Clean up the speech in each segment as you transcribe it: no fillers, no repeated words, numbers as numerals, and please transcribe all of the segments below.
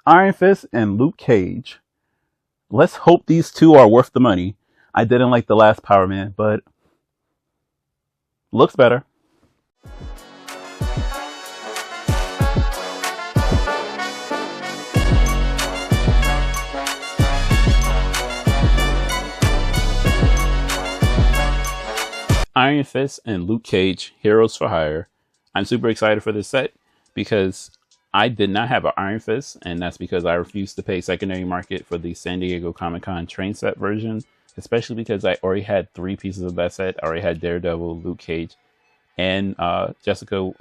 Iron Fist and Luke Cage. Let's hope these two are worth the money. I didn't like the last Power Man, but looks better. Iron Fist and Luke Cage, Heroes for Hire. I'm super excited for this set because I did not have an Iron Fist, and that's because I refused to pay secondary market for the San Diego Comic Con train set version, especially because I already had 3 pieces of that set. I already had Daredevil, Luke Cage, and Jessica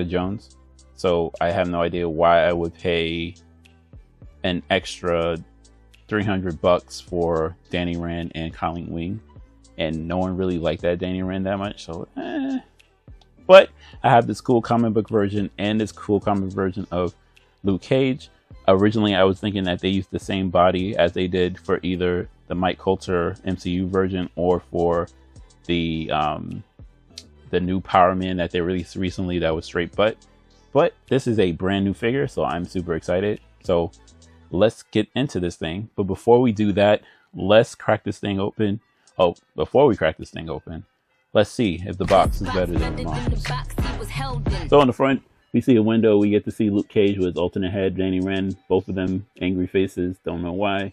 Jones. So I have no idea why I would pay an extra $300 for Danny Rand and Colleen Wing. And no one really liked that Danny Rand that much, so But I have this cool comic book version and this cool comic version of Luke Cage. Originally, I was thinking that they used the same body as they did for either the Mike Coulter MCU version or for the new Power Man that they released recently that was straight butt. But this is a brand new figure, so I'm super excited. So let's get into this thing. But before we do that, let's crack this thing open. Oh, before we crack this thing open, let's see if the box is better than the mom's. So on the front, we see a window. We get to see Luke Cage with his alternate head, Danny Rand, both of them angry faces. Don't know why.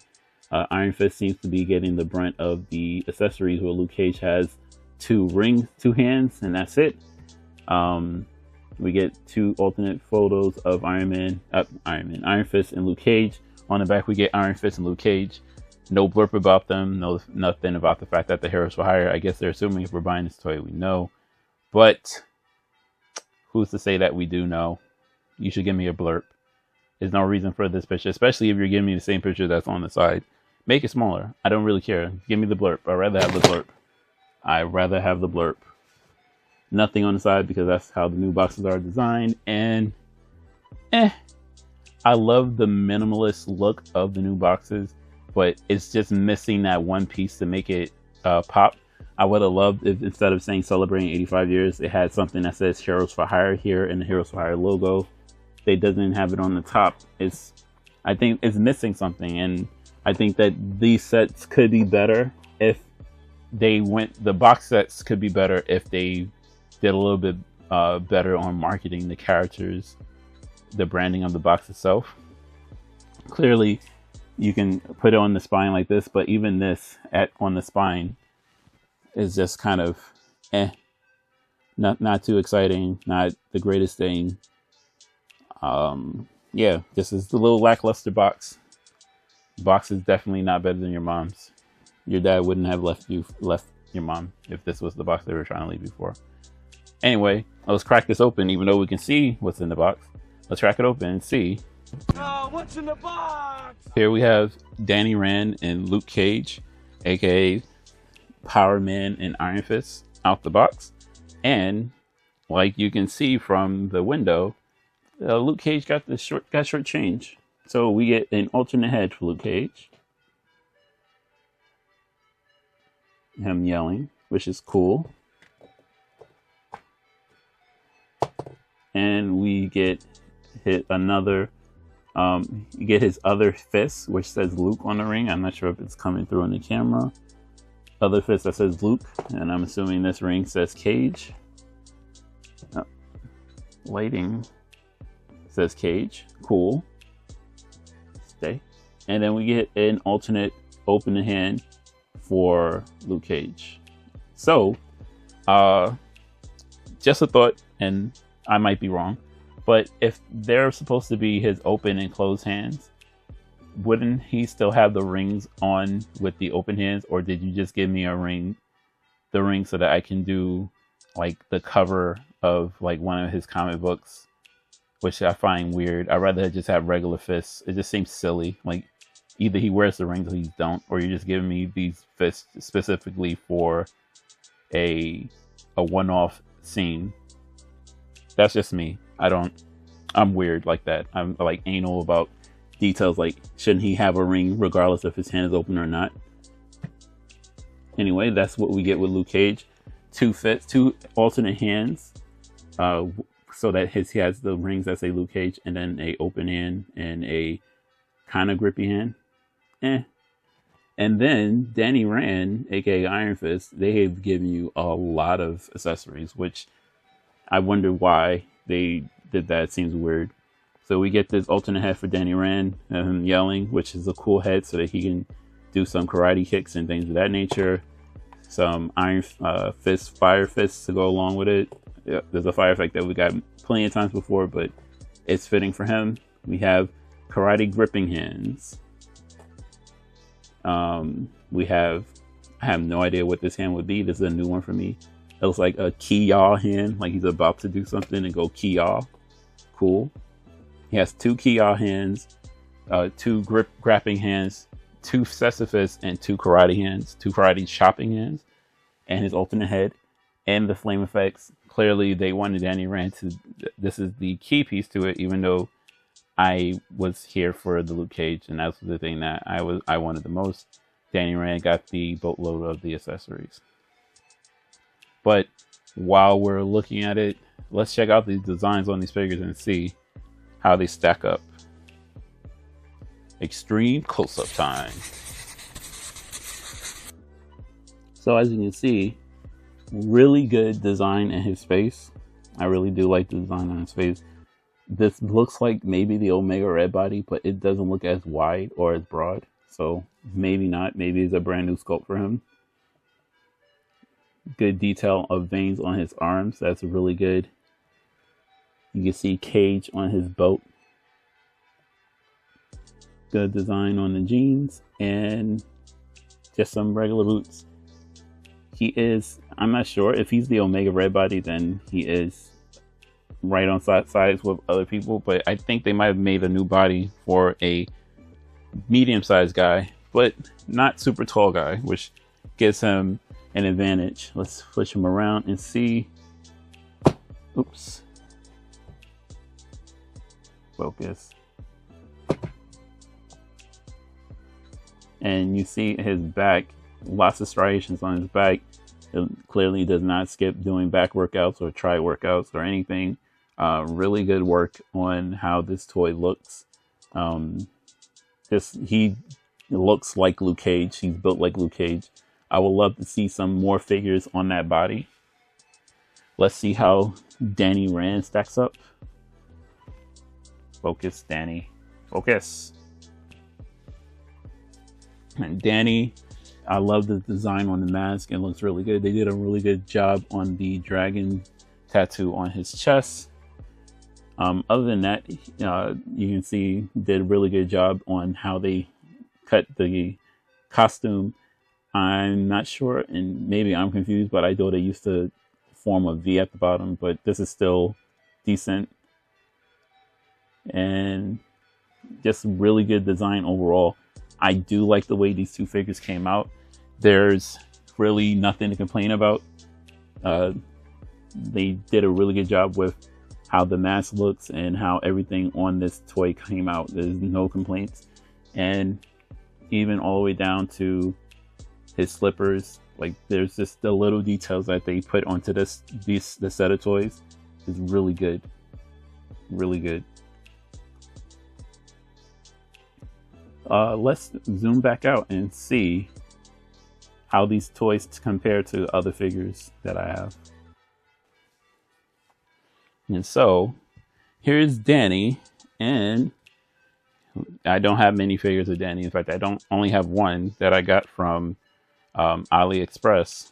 Iron Fist seems to be getting the brunt of the accessories, where Luke Cage has 2 rings, 2 hands, and that's it. We get 2 alternate photos of Iron Fist and Luke Cage. On the back, we get Iron Fist and Luke Cage. No blurb about them, nothing about the fact that the Heroes for Hire. I guess they're assuming if we're buying this toy, we know. But who's to say that we do know? You should give me a blurb. There's no reason for this picture, especially if you're giving me the same picture that's on the side. Make it smaller. I don't really care. Give me the blurb. I'd rather have the blurb. Nothing on the side because that's how the new boxes are designed. And I love the minimalist look of the new boxes, but it's just missing that one piece to make it pop. I would have loved if instead of saying celebrating 85 years, it had something that says Heroes for Hire here in the Heroes for Hire logo. They doesn't have it on the top. I think it's missing something, and I think that these sets could be better if the box sets could be better if they did a little bit better on marketing the characters, the branding of the box itself. Clearly, you can put it on the spine like this, but even this on the spine is just kind of not too exciting, not the greatest thing. Yeah, this is the little lackluster box. Box is definitely not better than your mom's. Your dad wouldn't have left your mom if this was the box they were trying to leave you for. Anyway, let's crack this open, even though we can see what's in the box. Let's crack it open and see. Oh, what's in the box? Here we have Danny Rand and Luke Cage, aka Power Man and Iron Fist, out the box. And like you can see from the window, Luke Cage got short change. So we get an alternate head for Luke Cage. Him yelling, which is cool. And we get another. You get his other fist, which says Luke on the ring. I'm not sure if it's coming through on the camera. Other fist that says Luke, and I'm assuming this ring says Cage. Lighting says Cage. Cool. Stay. And then we get an alternate open hand for Luke Cage. So, just a thought, and I might be wrong, but if they're supposed to be his open and closed hands, wouldn't he still have the rings on with the open hands? Or did you just give me the ring so that I can do like the cover of like one of his comic books, which I find weird. I'd rather just have regular fists. It just seems silly. Like either he wears the rings or he don't, or you're just giving me these fists specifically for a one-off scene. That's just me. I'm weird like that. I'm like anal about details, like shouldn't he have a ring regardless if his hand is open or not. Anyway, that's what we get with Luke Cage. Two alternate hands, so that he has the rings that say Luke Cage, and then a open hand and a kind of grippy hand. And then Danny Rand, aka Iron Fist, they have given you a lot of accessories, which I wonder why they did that. It seems weird. So we get this alternate head for Danny Rand, him yelling, which is a cool head so that he can do some karate kicks and things of that nature. Some Iron Fist, Fire Fists to go along with it. Yeah, there's a fire effect that we got plenty of times before, but it's fitting for him. We have karate gripping hands. I have no idea what this hand would be. This is a new one for me. It looks like a Ki-Ya hand, like he's about to do something and go Ki-Ya. Cool. He has 2 Ki-Ya hands, 2 grappling hands, 2 Sisyphus, and 2 karate hands, 2 karate chopping hands, and his alternate head, and the flame effects. Clearly, they wanted Danny Rand to. This is the key piece to it, even though I was here for the Luke Cage, and that's the thing that I wanted the most. Danny Rand got the boatload of the accessories. But while we're looking at it, let's check out these designs on these figures and see how they stack up. Extreme close-up time. So as you can see, really good design in his face. I really do like the design on his face. This looks like maybe the Omega Red body, but it doesn't look as wide or as broad. So maybe not. Maybe it's a brand new sculpt for him. Good detail of veins on his arms. That's really good. You can see Cage on his boat. Good design on the jeans and just some regular boots. He is, I'm not sure if he's the Omega Red body, then he is right on sides with other people, but I think they might have made a new body for a medium-sized guy, but not super tall guy, which gives him an advantage. Let's push him around and see. Oops. Focus. And you see his back, lots of striations on his back. It clearly does not skip doing back workouts or tri workouts or anything. Really good work on how this toy looks. He looks like Luke Cage. He's built like Luke Cage. I would love to see some more figures on that body. Let's see how Danny Rand stacks up. Focus, Danny. Focus. And Danny, I love the design on the mask. It looks really good. They did a really good job on the dragon tattoo on his chest. Other than that, you can see did a really good job on how they cut the costume. I'm not sure, and maybe I'm confused, but I thought they used to form a V at the bottom, but this is still decent. And just really good design overall. I do like the way these two figures came out. There's really nothing to complain about. They did a really good job with how the mask looks and how everything on this toy came out. There's no complaints. And even all the way down to his slippers, like there's just the little details that they put onto this set of toys is really good. Really good. Let's zoom back out and see how these toys compare to other figures that I have. And so here's Danny, and I don't have many figures of Danny. In fact, I only have one that I got from AliExpress,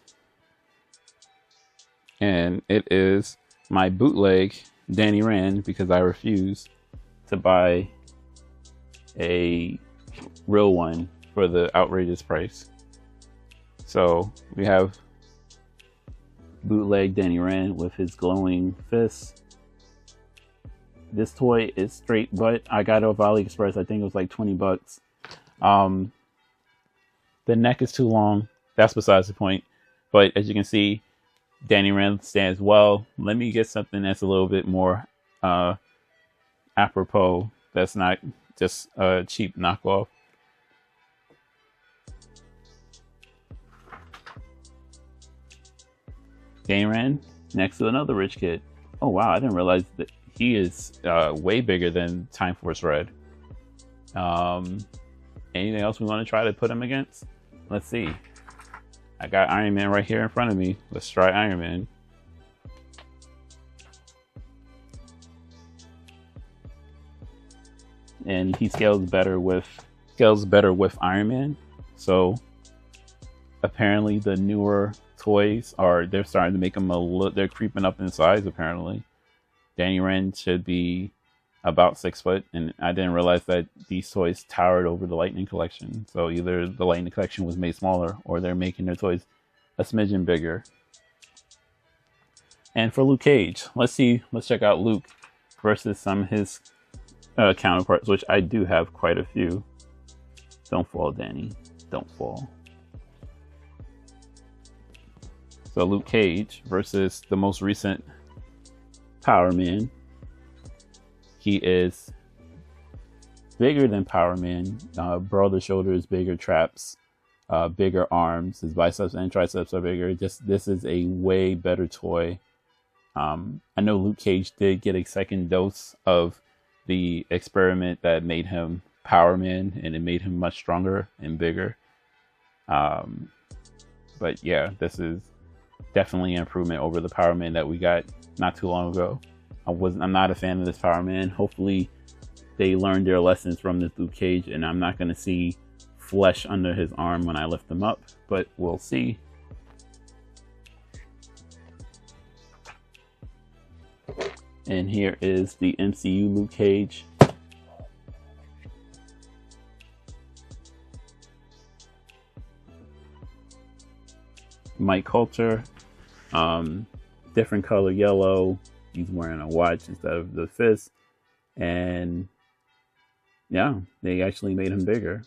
and it is my bootleg Danny Rand because I refuse to buy a real one for the outrageous price. So we have bootleg Danny Rand with his glowing fists. This toy is straight butt. I got it off AliExpress. I think it was like 20 bucks. The neck is too long. That's besides the point. But as you can see, Danny Rand stands well. Let me get something that's a little bit more apropos. That's not just a cheap knockoff. Danny Rand next to another rich kid. Oh wow, I didn't realize that he is way bigger than Time Force Red. Anything else we want to try to put him against? Let's see. I got Iron Man right here in front of me. Let's try Iron Man. And he scales better with Iron Man. So apparently the newer toys they're starting to make them they're creeping up in size apparently. Danny Rand should be about 6 foot, and I didn't realize that these toys towered over the Lightning Collection. So either the Lightning Collection was made smaller, or they're making their toys a smidgen bigger. And for Luke Cage, let's check out Luke versus some of his counterparts, which I do have quite a few. Don't fall, Danny. Don't fall. So Luke Cage versus the most recent Power Man. He is bigger than Power Man, broader shoulders, bigger traps, bigger arms. His biceps and triceps are bigger. This is a way better toy. I know Luke Cage did get a second dose of the experiment that made him Power Man, and it made him much stronger and bigger. But yeah, this is definitely an improvement over the Power Man that we got not too long ago. I'm not a fan of this Power Man. Hopefully they learned their lessons from this Luke Cage, and I'm not going to see flesh under his arm when I lift him up, but we'll see. And here is the MCU Luke Cage. Mike Coulter, different color yellow. He's wearing a watch instead of the fist, and yeah, they actually made him bigger.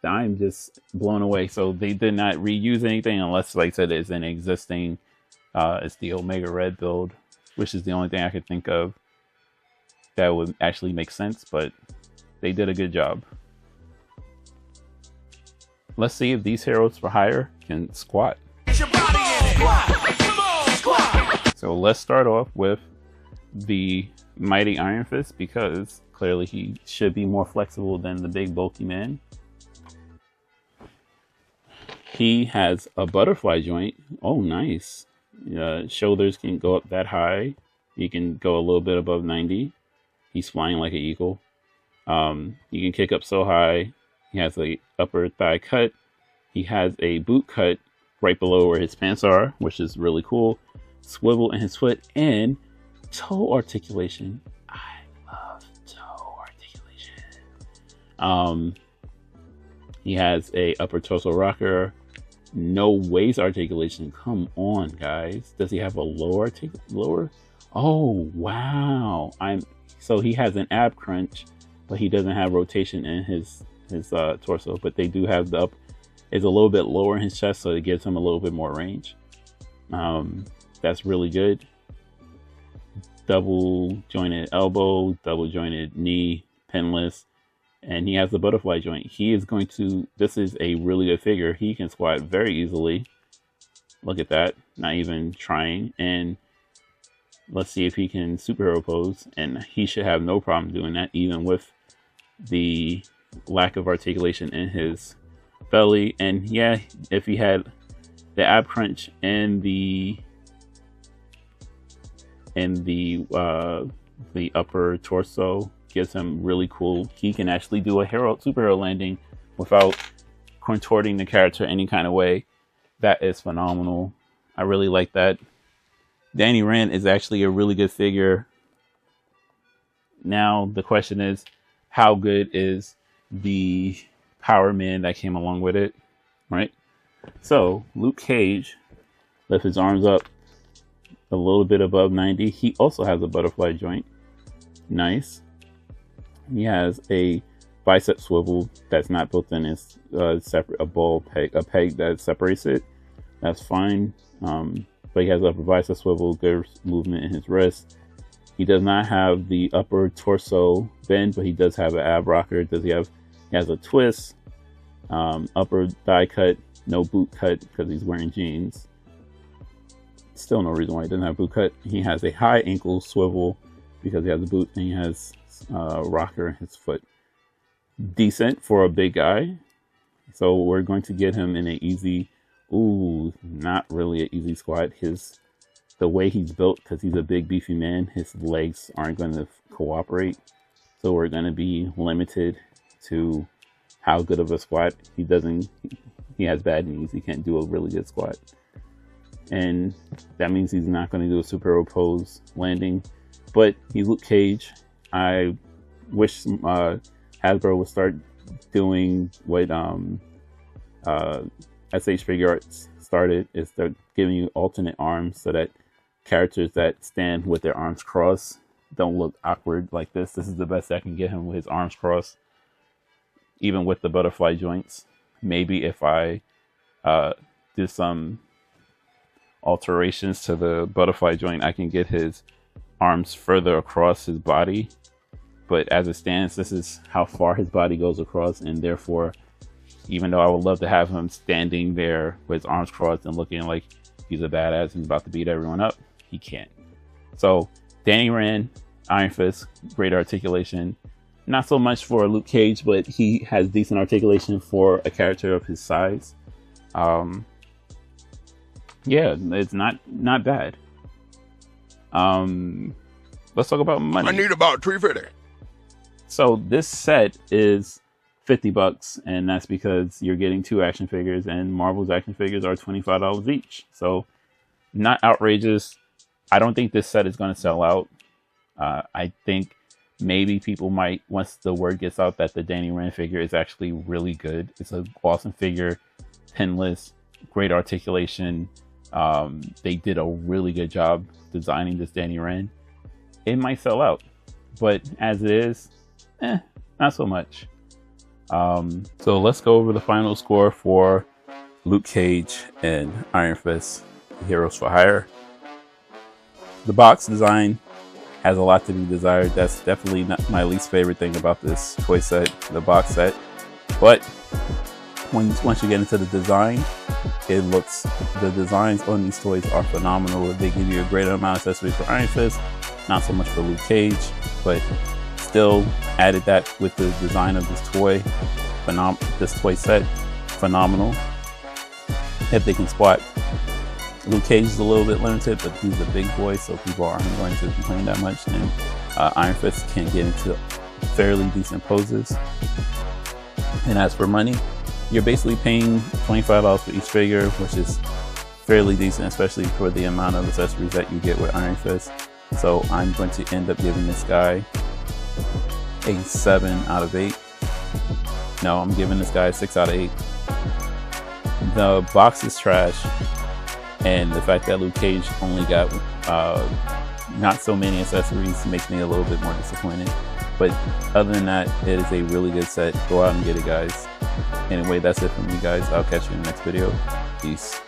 I'm just blown away. So they did not reuse anything, unless, like I said, it's an existing. It's the Omega Red build, which is the only thing I could think of that would actually make sense. But they did a good job. Let's see if these heroes for hire can squat. So let's start off with the Mighty Iron Fist, because clearly he should be more flexible than the big bulky man. He has a butterfly joint. Oh, nice. Shoulders can go up that high. He can go a little bit above 90. He's flying like an eagle. He can kick up so high. He has a upper thigh cut. He has a boot cut right below where his pants are, which is really cool. Swivel in his foot, and toe articulation. I love toe articulation. He has a upper torso rocker. No waist articulation. Come on, guys. Does he have a lower? Oh wow! So he has an ab crunch, but he doesn't have rotation in his torso. But they do have the up. It's a little bit lower in his chest, so it gives him a little bit more range. That's really good. Double jointed elbow, double jointed knee, pinless, and he has the butterfly joint. This is a really good figure. He can squat very easily. Look at that, not even trying. And let's see if he can superhero pose, and he should have no problem doing that, even with the lack of articulation in his belly. And yeah, if he had the ab crunch and the upper torso, gives him really cool. He can actually do a superhero landing without contorting the character any kind of way. That is phenomenal. I really like that. Danny Rand is actually a really good figure. Now the question is, how good is the Power Man that came along with it, right? So Luke Cage lifts his arms up a little bit above 90. He also has a butterfly joint. Nice. He has a bicep swivel that's not built in. It's separate, a peg that separates it. That's fine. But he has upper bicep swivel, good movement in his wrist. He does not have the upper torso bend, but he does have an ab rocker. He has a twist, upper thigh cut, no boot cut because he's wearing jeans. still no reason why he doesn't have boot cut. He has a high ankle swivel because he has a boot, and he has rocker in his foot. Decent for a big guy. So we're going to get him in an easy, not really an easy squat. The way he's built, because he's a big beefy man, his legs aren't going to cooperate. So we're going to be limited to how good of a squat. He has bad knees. He can't do a really good squat. And that means he's not going to do a superhero pose landing. But he's Luke Cage. I wish Hasbro would start doing what SH Figure Arts started, is they're giving you alternate arms so that characters that stand with their arms crossed don't look awkward like this. This is the best I can get him with his arms crossed, even with the butterfly joints. Maybe if I do some alterations to the butterfly joint, I can get his arms further across his body. But as it stands, this is how far his body goes across, and therefore, even though I would love to have him standing there with his arms crossed and looking like he's a badass and about to beat everyone up, he can't. So Danny Rand, Iron Fist, great articulation. Not so much for Luke Cage, but he has decent articulation for a character of his size. Yeah, it's not bad. Let's talk about money. I need about $350. So this set is $50, and that's because you're getting 2 action figures, and Marvel's action figures are $25 each. So not outrageous. I don't think this set is going to sell out. I think maybe people might, once the word gets out that the Danny Rand figure is actually really good. It's an awesome figure, pinless, great articulation. They did a really good job designing this Danny Rand. It might sell out, but as it is, not so much. So let's go over the final score for Luke Cage and Iron Fist, Heroes for Hire. The box design has a lot to be desired. That's definitely not my least favorite thing about this toy set, the box set. But once you get into the design, the designs on these toys are phenomenal. They give you a great amount of accessories for Iron Fist, not so much for Luke Cage, but still added that with the design of this toy. This toy set, phenomenal. If they can squat. Luke Cage is a little bit limited, but he's a big boy, so people aren't going to complain that much. And Iron Fist can get into fairly decent poses. And as for money, you're basically paying $25 for each figure, which is fairly decent, especially for the amount of accessories that you get with Iron Fist. So I'm going to end up giving this guy a 7 out of 8. No, I'm giving this guy a 6 out of 8. The box is trash, and the fact that Luke Cage only got not so many accessories makes me a little bit more disappointed. But other than that, it is a really good set. Go out and get it, guys. Anyway, that's it from me, guys. I'll catch you in the next video. Peace.